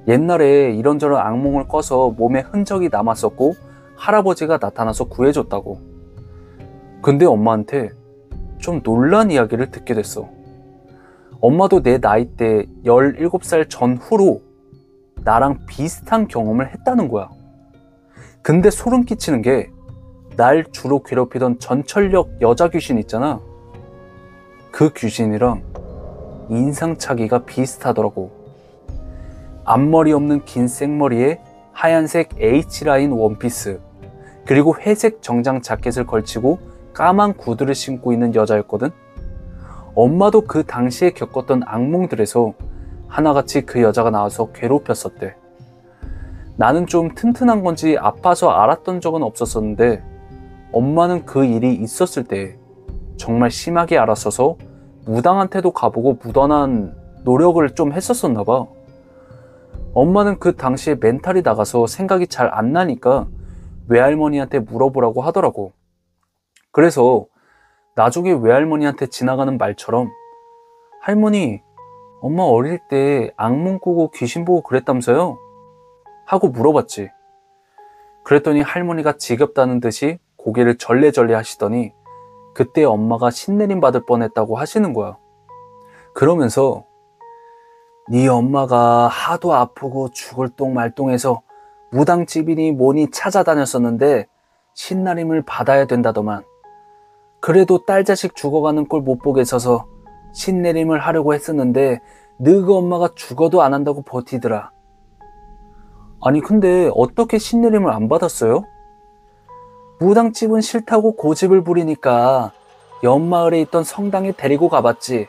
옛날에 이런저런 악몽을 꿔서 몸에 흔적이 남았었고 할아버지가 나타나서 구해줬다고. 근데 엄마한테 좀 놀란 이야기를 듣게 됐어. 엄마도 내 나이 때 17살 전후로 나랑 비슷한 경험을 했다는 거야. 근데 소름 끼치는 게 날 주로 괴롭히던 전철역 여자 귀신 있잖아. 그 귀신이랑 인상차기가 비슷하더라고. 앞머리 없는 긴 생머리에 하얀색 H라인 원피스, 그리고 회색 정장 자켓을 걸치고 까만 구두를 신고 있는 여자였거든. 엄마도 그 당시에 겪었던 악몽들에서 하나같이 그 여자가 나와서 괴롭혔었대. 나는 좀 튼튼한 건지 아파서 알았던 적은 없었었는데 엄마는 그 일이 있었을 때 정말 심하게 알았어서 무당한테도 가보고 무던한 노력을 좀 했었었나 봐. 엄마는 그 당시에 멘탈이 나가서 생각이 잘 안 나니까 외할머니한테 물어보라고 하더라고. 그래서 나중에 외할머니한테 지나가는 말처럼 할머니, 엄마 어릴 때 악몽 꾸고 귀신 보고 그랬다면서요? 하고 물어봤지. 그랬더니 할머니가 지겹다는 듯이 고개를 절레절레 하시더니 그때 엄마가 신내림 받을 뻔했다고 하시는 거야. 그러면서 네 엄마가 하도 아프고 죽을 똥 말똥해서 무당집이니 뭐니 찾아다녔었는데 신내림을 받아야 된다더만. 그래도 딸 자식 죽어가는 꼴 못 보게 서서 신내림을 하려고 했었는데 너그 엄마가 죽어도 안 한다고 버티더라. 아니 근데 어떻게 신내림을 안 받았어요? 무당집은 싫다고 고집을 부리니까 옆마을에 있던 성당에 데리고 가봤지.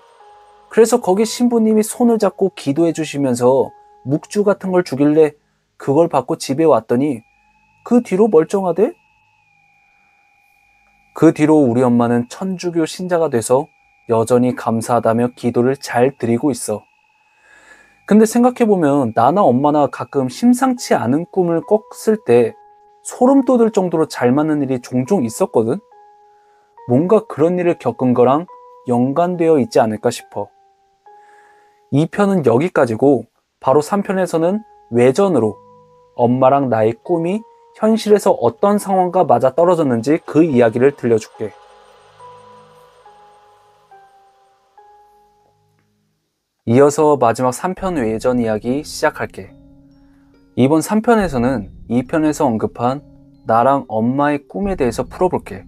그래서 거기 신부님이 손을 잡고 기도해 주시면서 묵주 같은 걸 주길래 그걸 받고 집에 왔더니 그 뒤로 멀쩡하대? 그 뒤로 우리 엄마는 천주교 신자가 돼서 여전히 감사하다며 기도를 잘 드리고 있어. 근데 생각해보면 나나 엄마나 가끔 심상치 않은 꿈을 꿨을 때 소름 돋을 정도로 잘 맞는 일이 종종 있었거든? 뭔가 그런 일을 겪은 거랑 연관되어 있지 않을까 싶어. 2편은 여기까지고 바로 3편에서는 외전으로 엄마랑 나의 꿈이 현실에서 어떤 상황과 맞아 떨어졌는지 그 이야기를 들려줄게. 이어서 마지막 3편 외전 이야기 시작할게. 이번 3편에서는 2편에서 언급한 나랑 엄마의 꿈에 대해서 풀어볼게.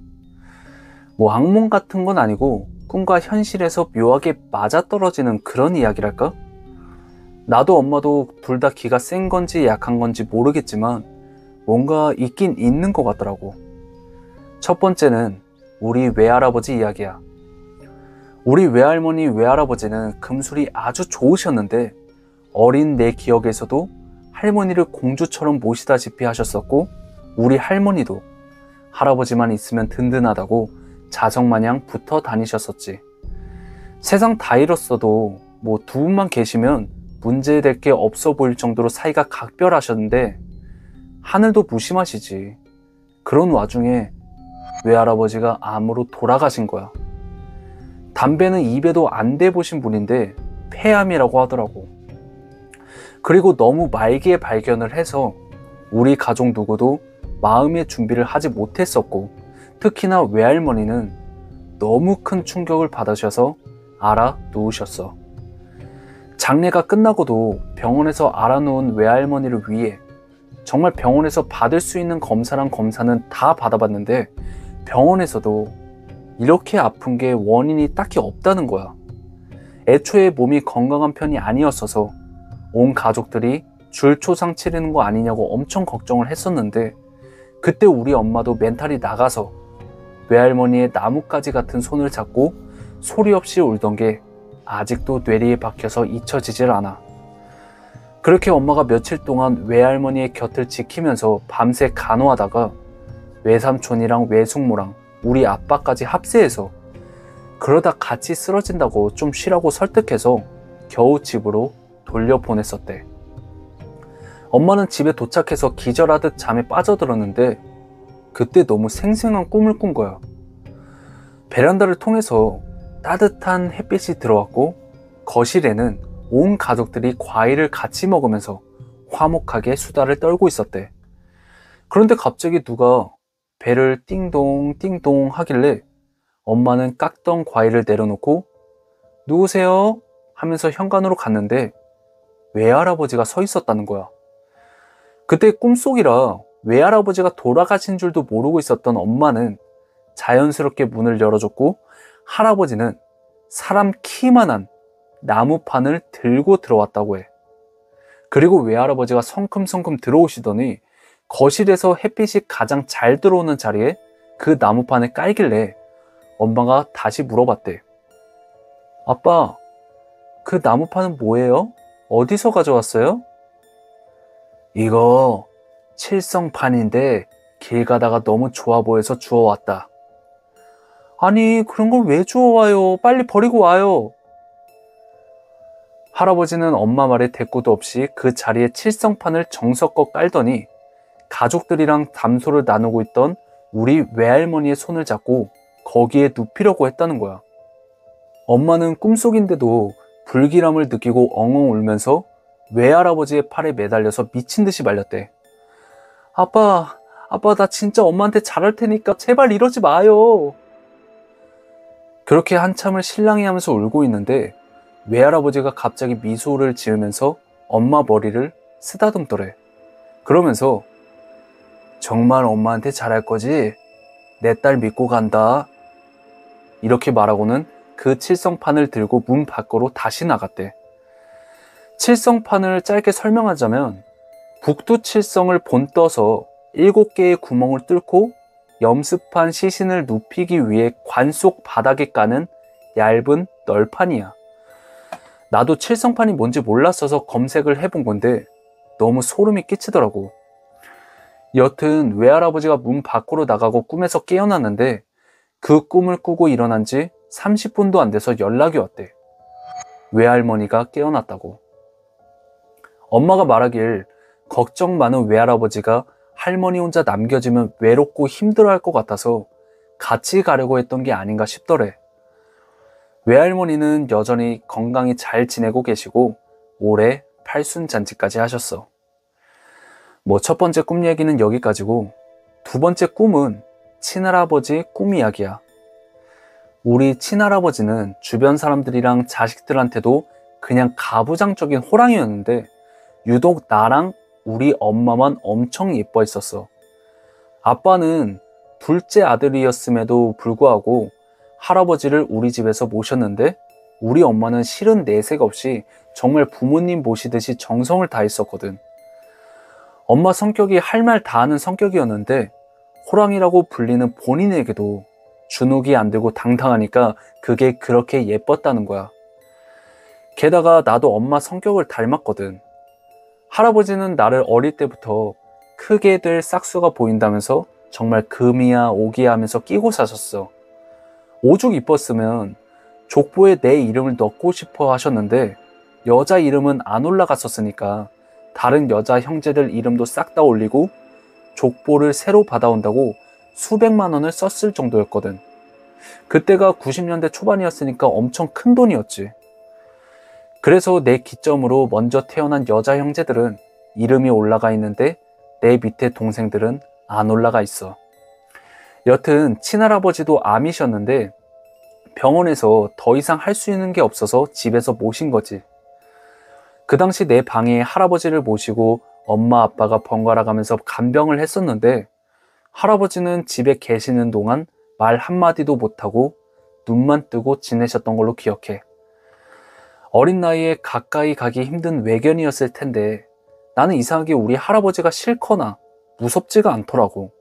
뭐 악몽 같은 건 아니고 꿈과 현실에서 묘하게 맞아떨어지는 그런 이야기랄까? 나도 엄마도 둘 다 기가 센 건지 약한 건지 모르겠지만 뭔가 있긴 있는 것 같더라고. 첫 번째는 우리 외할아버지 이야기야. 우리 외할머니, 외할아버지는 금술이 아주 좋으셨는데 어린 내 기억에서도 할머니를 공주처럼 모시다시피 하셨었고, 우리 할머니도 할아버지만 있으면 든든하다고 자석마냥 붙어 다니셨었지. 세상 다 잃었어도 뭐 두 분만 계시면 문제될 게 없어 보일 정도로 사이가 각별하셨는데 하늘도 무심하시지. 그런 와중에 외할아버지가 암으로 돌아가신 거야. 담배는 입에도 안 대보신 분인데 폐암이라고 하더라고. 그리고 너무 말기에 발견을 해서 우리 가족 누구도 마음의 준비를 하지 못했었고, 특히나 외할머니는 너무 큰 충격을 받으셔서 알아 누우셨어. 장례가 끝나고도 병원에서 알아놓은 외할머니를 위해 정말 병원에서 받을 수 있는 검사랑 검사는 다 받아봤는데 병원에서도 이렇게 아픈 게 원인이 딱히 없다는 거야. 애초에 몸이 건강한 편이 아니었어서 온 가족들이 줄초상 치르는 거 아니냐고 엄청 걱정을 했었는데, 그때 우리 엄마도 멘탈이 나가서 외할머니의 나뭇가지 같은 손을 잡고 소리 없이 울던 게 아직도 뇌리에 박혀서 잊혀지질 않아. 그렇게 엄마가 며칠 동안 외할머니의 곁을 지키면서 밤새 간호하다가 외삼촌이랑 외숙모랑 우리 아빠까지 합세해서 그러다 같이 쓰러진다고 좀 쉬라고 설득해서 겨우 집으로 돌려보냈었대. 엄마는 집에 도착해서 기절하듯 잠에 빠져들었는데 그때 너무 생생한 꿈을 꾼 거야. 베란다를 통해서 따뜻한 햇빛이 들어왔고 거실에는 온 가족들이 과일을 같이 먹으면서 화목하게 수다를 떨고 있었대. 그런데 갑자기 누가 배를 띵동 띵동 하길래 엄마는 깎던 과일을 내려놓고 누구세요? 하면서 현관으로 갔는데 외할아버지가 서 있었다는 거야. 그때 꿈속이라 외할아버지가 돌아가신 줄도 모르고 있었던 엄마는 자연스럽게 문을 열어줬고, 할아버지는 사람 키만한 나무판을 들고 들어왔다고 해. 그리고 외할아버지가 성큼성큼 들어오시더니 거실에서 햇빛이 가장 잘 들어오는 자리에 그 나무판을 깔길래 엄마가 다시 물어봤대. 아빠, 그 나무판은 뭐예요? 어디서 가져왔어요? 이거 칠성판인데 길 가다가 너무 좋아 보여서 주워왔다. 아니, 그런 걸 왜 주워와요? 빨리 버리고 와요. 할아버지는 엄마 말에 대꾸도 없이 그 자리에 칠성판을 정석껏 깔더니 가족들이랑 담소를 나누고 있던 우리 외할머니의 손을 잡고 거기에 눕히려고 했다는 거야. 엄마는 꿈속인데도 불길함을 느끼고 엉엉 울면서 외할아버지의 팔에 매달려서 미친 듯이 말렸대. 아빠, 나 진짜 엄마한테 잘할 테니까 제발 이러지 마요. 그렇게 한참을 실랑이 하면서 울고 있는데 외할아버지가 갑자기 미소를 지으면서 엄마 머리를 쓰다듬더래. 그러면서 정말 엄마한테 잘할 거지? 내 딸 믿고 간다. 이렇게 말하고는 그 칠성판을 들고 문 밖으로 다시 나갔대. 칠성판을 짧게 설명하자면 북두칠성을 본떠서 7개의 구멍을 뚫고 염습한 시신을 눕히기 위해 관 속 바닥에 까는 얇은 널판이야. 나도 칠성판이 뭔지 몰랐어서 검색을 해본 건데 너무 소름이 끼치더라고. 여튼 외할아버지가 문 밖으로 나가고 꿈에서 깨어났는데 그 꿈을 꾸고 일어난 지 30분도 안 돼서 연락이 왔대. 외할머니가 깨어났다고. 엄마가 말하길 걱정 많은 외할아버지가 할머니 혼자 남겨지면 외롭고 힘들어할 것 같아서 같이 가려고 했던 게 아닌가 싶더래. 외할머니는 여전히 건강히 잘 지내고 계시고 올해 팔순잔치까지 하셨어. 뭐 첫 번째 꿈 얘기는 여기까지고, 두 번째 꿈은 친할아버지 꿈 이야기야. 우리 친할아버지는 주변 사람들이랑 자식들한테도 그냥 가부장적인 호랑이였는데 유독 나랑 우리 엄마만 엄청 예뻐했었어. 아빠는 둘째 아들이었음에도 불구하고 할아버지를 우리 집에서 모셨는데 우리 엄마는 실은 내색 없이 정말 부모님 모시듯이 정성을 다했었거든. 엄마 성격이 할 말 다 하는 성격이었는데 호랑이라고 불리는 본인에게도 주눅이 안 들고 당당하니까 그게 그렇게 예뻤다는 거야. 게다가 나도 엄마 성격을 닮았거든. 할아버지는 나를 어릴 때부터 크게 될 싹수가 보인다면서 정말 금이야 오기야 하면서 끼고 사셨어. 오죽 이뻤으면 족보에 내 이름을 넣고 싶어 하셨는데 여자 이름은 안 올라갔었으니까 다른 여자 형제들 이름도 싹 다 올리고 족보를 새로 받아온다고 수백만 원을 썼을 정도였거든. 그때가 90년대 초반이었으니까 엄청 큰 돈이었지. 그래서 내 기점으로 먼저 태어난 여자 형제들은 이름이 올라가 있는데 내 밑에 동생들은 안 올라가 있어. 여튼 친할아버지도 암이셨는데 병원에서 더 이상 할 수 있는 게 없어서 집에서 모신 거지. 그 당시 내 방에 할아버지를 모시고 엄마 아빠가 번갈아 가면서 간병을 했었는데 할아버지는 집에 계시는 동안 말 한마디도 못하고 눈만 뜨고 지내셨던 걸로 기억해. 어린 나이에 가까이 가기 힘든 외견이었을 텐데 나는 이상하게 우리 할아버지가 싫거나 무섭지가 않더라고.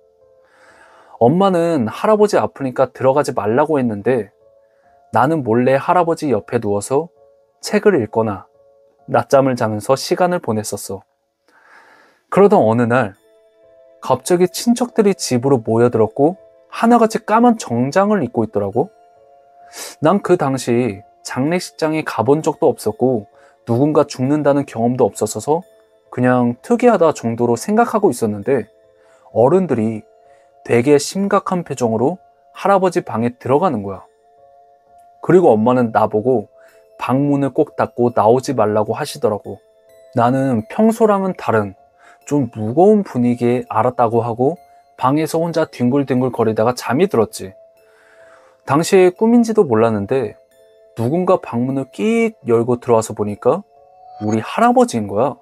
엄마는 할아버지 아프니까 들어가지 말라고 했는데 나는 몰래 할아버지 옆에 누워서 책을 읽거나 낮잠을 자면서 시간을 보냈었어. 그러던 어느 날 갑자기 친척들이 집으로 모여들었고 하나같이 까만 정장을 입고 있더라고. 난 그 당시 장례식장에 가본 적도 없었고 누군가 죽는다는 경험도 없었어서 그냥 특이하다 정도로 생각하고 있었는데 어른들이 되게 심각한 표정으로 할아버지 방에 들어가는 거야. 그리고 엄마는 나보고 방문을 꼭 닫고 나오지 말라고 하시더라고. 나는 평소랑은 다른 좀 무거운 분위기에 알았다고 하고 방에서 혼자 뒹굴뒹굴 거리다가 잠이 들었지. 당시에 꿈인지도 몰랐는데 누군가 방문을 끽 열고 들어와서 보니까 우리 할아버지인 거야.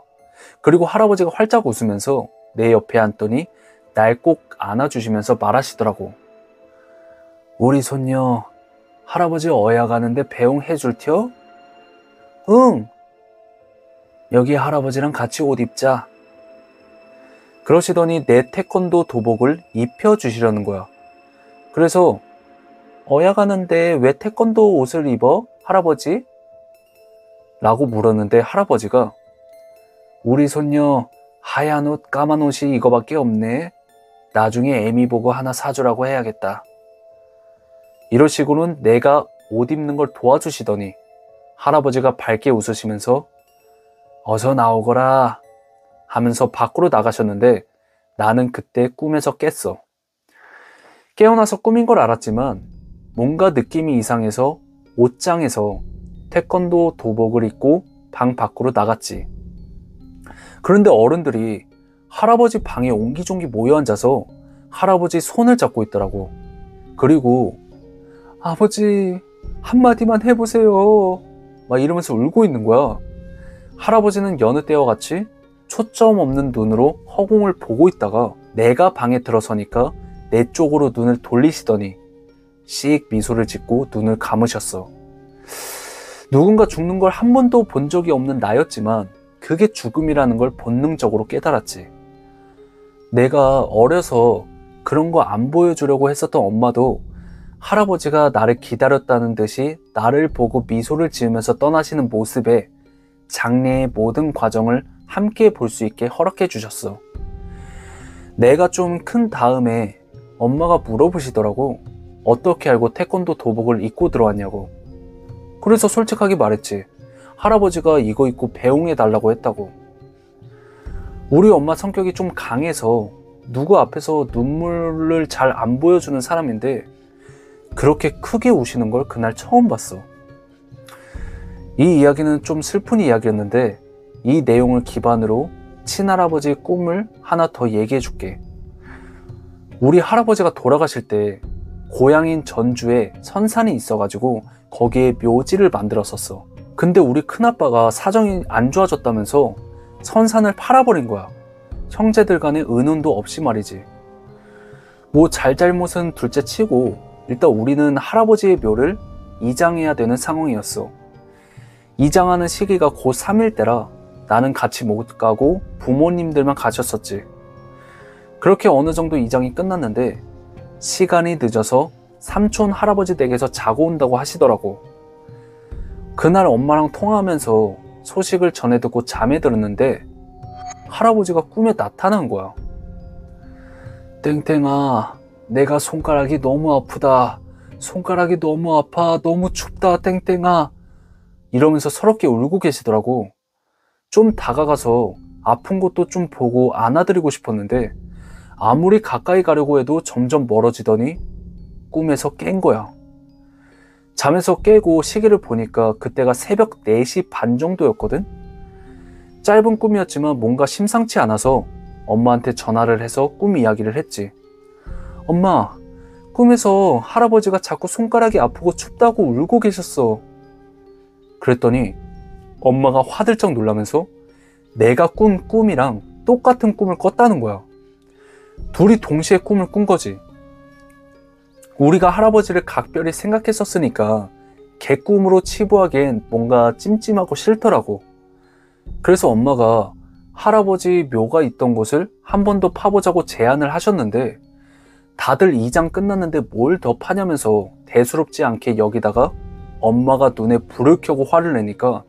그리고 할아버지가 활짝 웃으면서 내 옆에 앉더니 날 꼭 안아주시면서 말하시더라고. 우리 손녀 할아버지 어야 가는데 배웅해 줄 텨? 응. 여기 할아버지랑 같이 옷 입자. 그러시더니 내 태권도 도복을 입혀주시려는 거야. 그래서 어야 가는데 왜 태권도 옷을 입어? 할아버지? 라고 물었는데 할아버지가 우리 손녀 하얀 옷 까만 옷이 이거밖에 없네. 나중에 애미 보고 하나 사주라고 해야겠다. 이러시고는 내가 옷 입는 걸 도와주시더니 할아버지가 밝게 웃으시면서 어서 나오거라 하면서 밖으로 나가셨는데 나는 그때 꿈에서 깼어. 깨어나서 꿈인 걸 알았지만 뭔가 느낌이 이상해서 옷장에서 태권도 도복을 입고 방 밖으로 나갔지. 그런데 어른들이 할아버지 방에 옹기종기 모여 앉아서 할아버지 손을 잡고 있더라고. 그리고 아버지 한마디만 해보세요 막 이러면서 울고 있는 거야. 할아버지는 여느 때와 같이 초점 없는 눈으로 허공을 보고 있다가 내가 방에 들어서니까 내 쪽으로 눈을 돌리시더니 씩 미소를 짓고 눈을 감으셨어. 누군가 죽는 걸 한 번도 본 적이 없는 나였지만 그게 죽음이라는 걸 본능적으로 깨달았지. 내가 어려서 그런 거 안 보여주려고 했었던 엄마도 할아버지가 나를 기다렸다는 듯이 나를 보고 미소를 지으면서 떠나시는 모습에 장례의 모든 과정을 함께 볼 수 있게 허락해 주셨어. 내가 좀 큰 다음에 엄마가 물어보시더라고. 어떻게 알고 태권도 도복을 입고 들어왔냐고. 그래서 솔직하게 말했지. 할아버지가 이거 입고 배웅해 달라고 했다고. 우리 엄마 성격이 좀 강해서 누구 앞에서 눈물을 잘 안 보여주는 사람인데 그렇게 크게 우시는 걸 그날 처음 봤어. 이 이야기는 좀 슬픈 이야기였는데 이 내용을 기반으로 친할아버지의 꿈을 하나 더 얘기해 줄게. 우리 할아버지가 돌아가실 때 고향인 전주에 선산이 있어가지고 거기에 묘지를 만들었었어. 근데 우리 큰아빠가 사정이 안 좋아졌다면서 선산을 팔아버린 거야. 형제들 간에 의논도 없이 말이지. 뭐 잘잘못은 둘째 치고 일단 우리는 할아버지의 묘를 이장해야 되는 상황이었어. 이장하는 시기가 곧 3일 때라 나는 같이 못 가고 부모님들만 가셨었지. 그렇게 어느 정도 이장이 끝났는데 시간이 늦어서 삼촌 할아버지 댁에서 자고 온다고 하시더라고. 그날 엄마랑 통화하면서 소식을 전해 듣고 잠에 들었는데 할아버지가 꿈에 나타난 거야. 땡땡아, 내가 손가락이 너무 아프다. 손가락이 너무 아파. 너무 춥다, 땡땡아. 이러면서 서럽게 울고 계시더라고. 좀 다가가서 아픈 곳도 좀 보고 안아드리고 싶었는데 아무리 가까이 가려고 해도 점점 멀어지더니 꿈에서 깬 거야. 잠에서 깨고 시계를 보니까 그때가 새벽 4시 반 정도였거든? 짧은 꿈이었지만 뭔가 심상치 않아서 엄마한테 전화를 해서 꿈 이야기를 했지. 엄마, 꿈에서 할아버지가 자꾸 손가락이 아프고 춥다고 울고 계셨어. 그랬더니 엄마가 화들짝 놀라면서 내가 꾼 꿈이랑 똑같은 꿈을 꿨다는 거야. 둘이 동시에 꿈을 꾼 거지. 우리가 할아버지를 각별히 생각했었으니까 개꿈으로 치부하기엔 뭔가 찜찜하고 싫더라고. 그래서 엄마가 할아버지 묘가 있던 곳을 한 번 더 파보자고 제안을 하셨는데 다들 이장 끝났는데 뭘 더 파냐면서 대수롭지 않게 여기다가 엄마가 눈에 불을 켜고 화를 내니까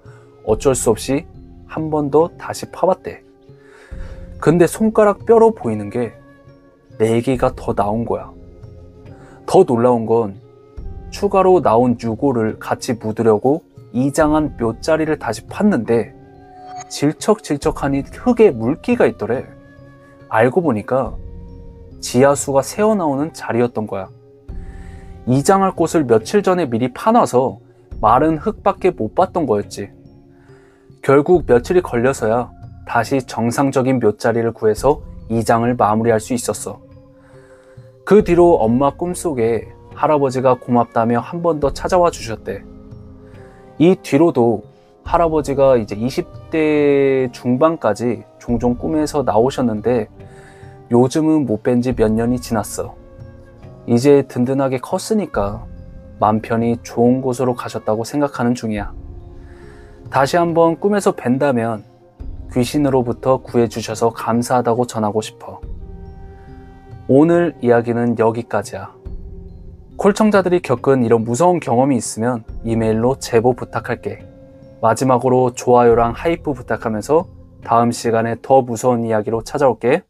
어쩔 수 없이 한 번 더 다시 파봤대. 근데 손가락 뼈로 보이는 게 4개가 더 나온 거야. 더 놀라운 건 추가로 나온 유골을 같이 묻으려고 이장한 묘자리를 다시 팠는데 질척질척하니 흙에 물기가 있더래. 알고 보니까 지하수가 새어나오는 자리였던 거야. 이장할 곳을 며칠 전에 미리 파놔서 마른 흙밖에 못 봤던 거였지. 결국 며칠이 걸려서야 다시 정상적인 묘자리를 구해서 이장을 마무리할 수 있었어. 그 뒤로 엄마 꿈속에 할아버지가 고맙다며 한 번 더 찾아와 주셨대. 이 뒤로도 할아버지가 이제 20대 중반까지 종종 꿈에서 나오셨는데 요즘은 못 뵌 지 몇 년이 지났어. 이제 든든하게 컸으니까 맘 편히 좋은 곳으로 가셨다고 생각하는 중이야. 다시 한번 꿈에서 뵌다면 귀신으로부터 구해주셔서 감사하다고 전하고 싶어. 오늘 이야기는 여기까지야. 콜청자들이 겪은 이런 무서운 경험이 있으면 이메일로 제보 부탁할게. 마지막으로 좋아요랑 하이프 부탁하면서 다음 시간에 더 무서운 이야기로 찾아올게.